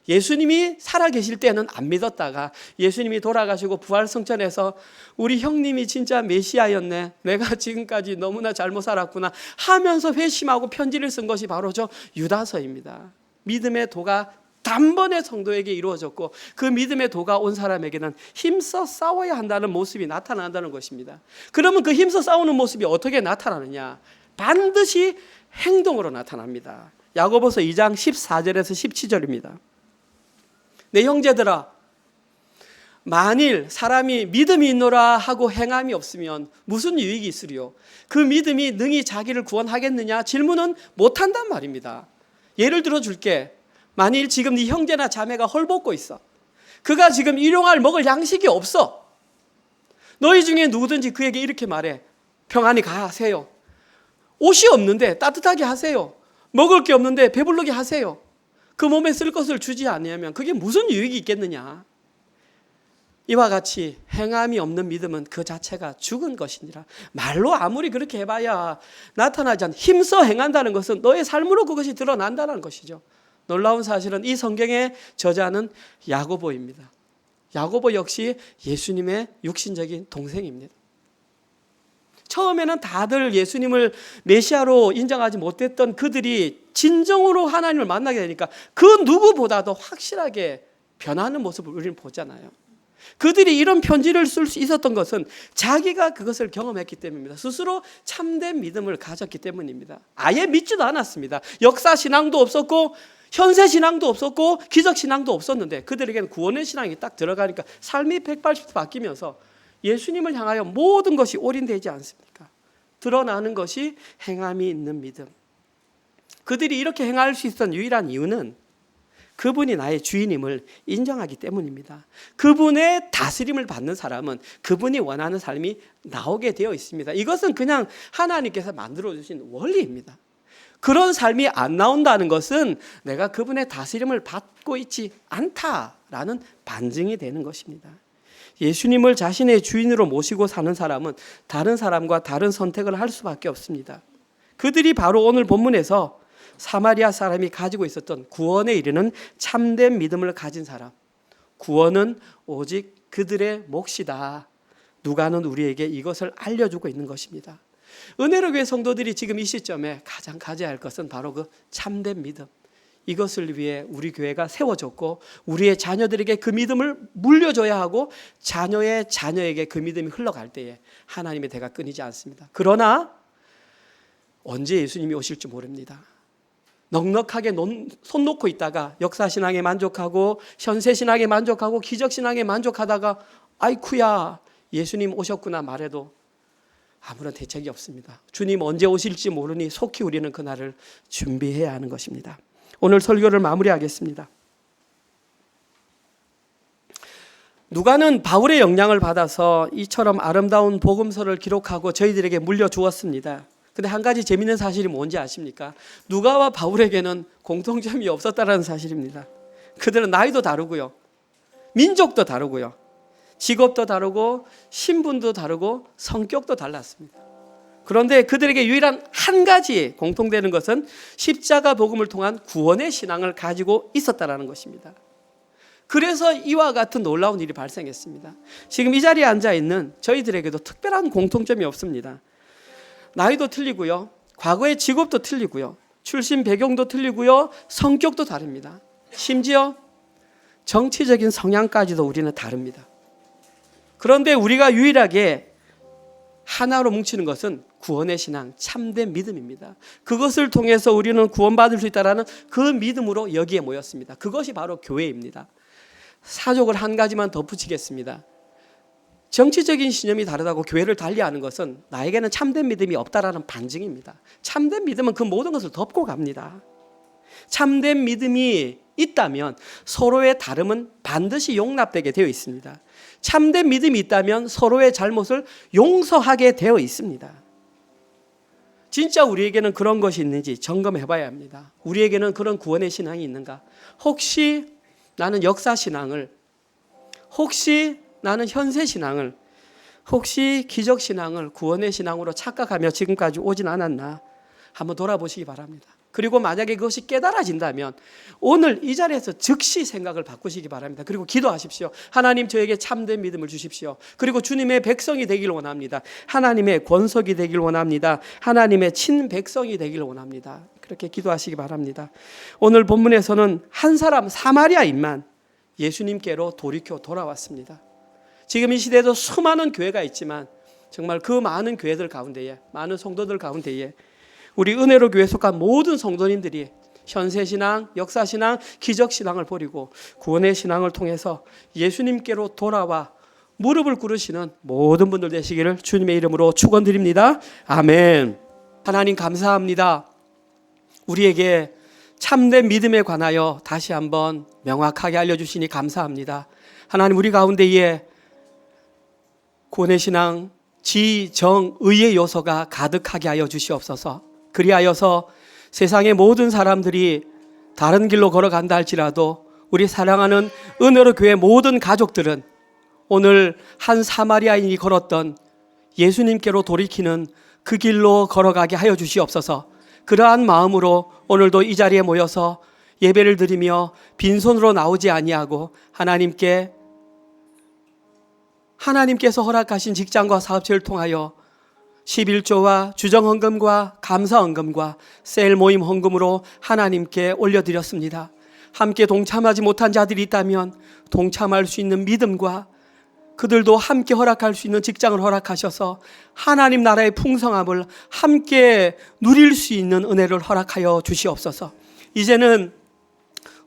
예수님이 살아계실 때는 안 믿었다가 예수님이 돌아가시고 부활승천해서 우리 형님이 진짜 메시아였네, 내가 지금까지 너무나 잘못 살았구나 하면서 회심하고 편지를 쓴 것이 바로 저 유다서입니다. 믿음의 도가 단번에 성도에게 이루어졌고 그 믿음의 도가 온 사람에게는 힘써 싸워야 한다는 모습이 나타난다는 것입니다. 그러면 그 힘써 싸우는 모습이 어떻게 나타나느냐? 반드시 행동으로 나타납니다. 야고보서 2장 14절에서 17절입니다. 내 형제들아, 만일 사람이 믿음이 있노라 하고 행함이 없으면 무슨 유익이 있으리요? 그 믿음이 능히 자기를 구원하겠느냐? 질문은 못한단 말입니다. 예를 들어 줄게. 만일 지금 네 형제나 자매가 헐벗고 있어. 그가 지금 일용할 먹을 양식이 없어. 너희 중에 누구든지 그에게 이렇게 말해. 평안히 가세요. 옷이 없는데 따뜻하게 하세요. 먹을 게 없는데 배부르게 하세요. 그 몸에 쓸 것을 주지 않으면 그게 무슨 유익이 있겠느냐? 이와 같이 행함이 없는 믿음은 그 자체가 죽은 것이니라. 말로 아무리 그렇게 해봐야 나타나지 않는, 힘써 행한다는 것은 너의 삶으로 그것이 드러난다는 것이죠. 놀라운 사실은 이 성경의 저자는 야고보입니다. 야고보 역시 예수님의 육신적인 동생입니다. 처음에는 다들 예수님을 메시아로 인정하지 못했던 그들이 진정으로 하나님을 만나게 되니까 그 누구보다도 확실하게 변하는 모습을 우리는 보잖아요. 그들이 이런 편지를 쓸 수 있었던 것은 자기가 그것을 경험했기 때문입니다. 스스로 참된 믿음을 가졌기 때문입니다. 아예 믿지도 않았습니다. 역사신앙도 없었고 현세신앙도 없었고 기적신앙도 없었는데 그들에게는 구원의 신앙이 딱 들어가니까 삶이 180도 바뀌면서 예수님을 향하여 모든 것이 올인되지 않습니까? 드러나는 것이 행함이 있는 믿음. 그들이 이렇게 행할 수 있었던 유일한 이유는 그분이 나의 주인임을 인정하기 때문입니다. 그분의 다스림을 받는 사람은 그분이 원하는 삶이 나오게 되어 있습니다. 이것은 그냥 하나님께서 만들어주신 원리입니다. 그런 삶이 안 나온다는 것은 내가 그분의 다스림을 받고 있지 않다라는 반증이 되는 것입니다. 예수님을 자신의 주인으로 모시고 사는 사람은 다른 사람과 다른 선택을 할 수밖에 없습니다. 그들이 바로 오늘 본문에서 사마리아 사람이 가지고 있었던 구원에 이르는 참된 믿음을 가진 사람. 구원은 오직 그들의 몫이다. 누가는 우리에게 이것을 알려주고 있는 것입니다. 은혜로 교회 성도들이 지금 이 시점에 가장 가져야 할 것은 바로 그 참된 믿음. 이것을 위해 우리 교회가 세워졌고 우리의 자녀들에게 그 믿음을 물려줘야 하고 자녀의 자녀에게 그 믿음이 흘러갈 때에 하나님의 대가 끊이지 않습니다. 그러나 언제 예수님이 오실지 모릅니다. 넉넉하게 손 놓고 있다가 역사신앙에 만족하고 현세신앙에 만족하고 기적신앙에 만족하다가 아이쿠야 예수님 오셨구나 말해도 아무런 대책이 없습니다. 주님 언제 오실지 모르니 속히 우리는 그날을 준비해야 하는 것입니다. 오늘 설교를 마무리하겠습니다. 누가는 바울의 영향을 받아서 이처럼 아름다운 복음서를 기록하고 저희들에게 물려주었습니다. 근데 한 가지 재미있는 사실이 뭔지 아십니까? 누가와 바울에게는 공통점이 없었다는 사실입니다. 그들은 나이도 다르고요. 민족도 다르고요. 직업도 다르고 신분도 다르고 성격도 달랐습니다. 그런데 그들에게 유일한 한 가지 공통되는 것은 십자가 복음을 통한 구원의 신앙을 가지고 있었다는 것입니다. 그래서 이와 같은 놀라운 일이 발생했습니다. 지금 이 자리에 앉아있는 저희들에게도 특별한 공통점이 없습니다. 나이도 틀리고요, 과거의 직업도 틀리고요, 출신 배경도 틀리고요, 성격도 다릅니다. 심지어 정치적인 성향까지도 우리는 다릅니다. 그런데 우리가 유일하게 하나로 뭉치는 것은 구원의 신앙, 참된 믿음입니다. 그것을 통해서 우리는 구원받을 수 있다는 그 믿음으로 여기에 모였습니다. 그것이 바로 교회입니다. 사족을 한 가지만 덧붙이겠습니다. 정치적인 신념이 다르다고 교회를 달리하는 것은 나에게는 참된 믿음이 없다라는 반증입니다. 참된 믿음은 그 모든 것을 덮고 갑니다. 참된 믿음이 있다면 서로의 다름은 반드시 용납되게 되어 있습니다. 참된 믿음이 있다면 서로의 잘못을 용서하게 되어 있습니다. 진짜 우리에게는 그런 것이 있는지 점검해 봐야 합니다. 우리에게는 그런 구원의 신앙이 있는가? 혹시 나는 역사 신앙을, 혹시 나는 현세 신앙을, 혹시 기적 신앙을 구원의 신앙으로 착각하며 지금까지 오진 않았나? 한번 돌아보시기 바랍니다. 그리고 만약에 그것이 깨달아진다면 오늘 이 자리에서 즉시 생각을 바꾸시기 바랍니다. 그리고 기도하십시오. 하나님, 저에게 참된 믿음을 주십시오. 그리고 주님의 백성이 되길 원합니다. 하나님의 권속이 되길 원합니다. 하나님의 친백성이 되길 원합니다. 그렇게 기도하시기 바랍니다. 오늘 본문에서는 한 사람, 사마리아인만 예수님께로 돌이켜 돌아왔습니다. 지금 이 시대에도 수많은 교회가 있지만 정말 그 많은 교회들 가운데에, 많은 성도들 가운데에 우리 은혜로 교회에 속한 모든 성도님들이 현세신앙, 역사신앙, 기적신앙을 버리고 구원의 신앙을 통해서 예수님께로 돌아와 무릎을 꿇으시는 모든 분들 되시기를 주님의 이름으로 축원드립니다. 아멘. 하나님 감사합니다. 우리에게 참된 믿음에 관하여 다시 한번 명확하게 알려주시니 감사합니다. 하나님, 우리 가운데에 구원의 신앙, 지, 정, 의의 요소가 가득하게 하여 주시옵소서. 그리하여서 세상의 모든 사람들이 다른 길로 걸어간다 할지라도 우리 사랑하는 은혜로 교회 모든 가족들은 오늘 한 사마리아인이 걸었던 예수님께로 돌이키는 그 길로 걸어가게 하여 주시옵소서. 그러한 마음으로 오늘도 이 자리에 모여서 예배를 드리며 빈손으로 나오지 아니하고 하나님께서 허락하신 직장과 사업체를 통하여 11조와 주정헌금과 감사헌금과 셀 모임 헌금으로 하나님께 올려드렸습니다. 함께 동참하지 못한 자들이 있다면 동참할 수 있는 믿음과 그들도 함께 허락할 수 있는 직장을 허락하셔서 하나님 나라의 풍성함을 함께 누릴 수 있는 은혜를 허락하여 주시옵소서. 이제는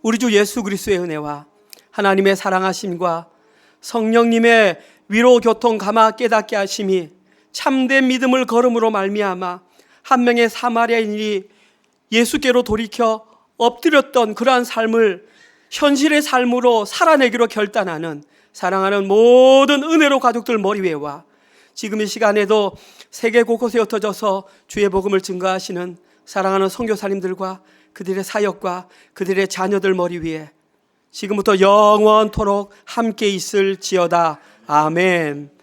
우리 주 예수 그리스도의 은혜와 하나님의 사랑하심과 성령님의 위로 교통 감화 깨닫게 하심이 참된 믿음을 걸음으로 말미암아 한 명의 사마리아인이 예수께로 돌이켜 엎드렸던 그러한 삶을 현실의 삶으로 살아내기로 결단하는 사랑하는 모든 은혜로 가족들 머리 위에와 지금 이 시간에도 세계 곳곳에 흩어져서 주의 복음을 증거하시는 사랑하는 선교사님들과 그들의 사역과 그들의 자녀들 머리 위에 지금부터 영원토록 함께 있을지어다. 아멘.